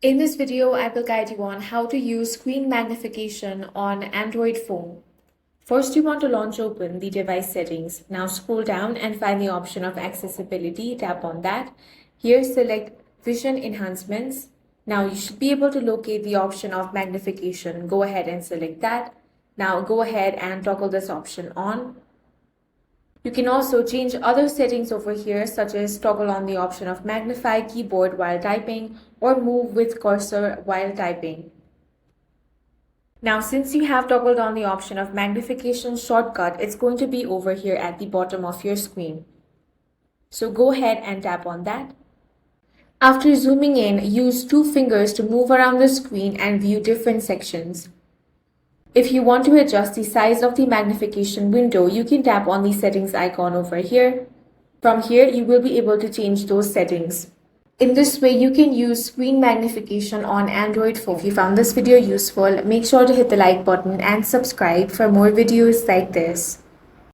In this video, I will guide you on how to use screen magnification on Android phone. First, you want to launch open the device settings. Now scroll down and find the option of accessibility. Tap on that. Here, select vision enhancements. Now you should be able to locate the option of magnification. Go ahead and select that. Now go ahead and toggle this option on. You can also change other settings over here, such as toggle on the option of magnify keyboard while typing or move with cursor while typing. Now, since you have toggled on the option of magnification shortcut, it's going to be over here at the bottom of your screen. So go ahead and tap on that. After zooming in, use two fingers to move around the screen and view different sections. If you want to adjust the size of the magnification window, you can tap on the settings icon over here. From here, you will be able to change those settings. In this way, you can use screen magnification on Android phone. If you found this video useful, make sure to hit the like button and subscribe for more videos like this.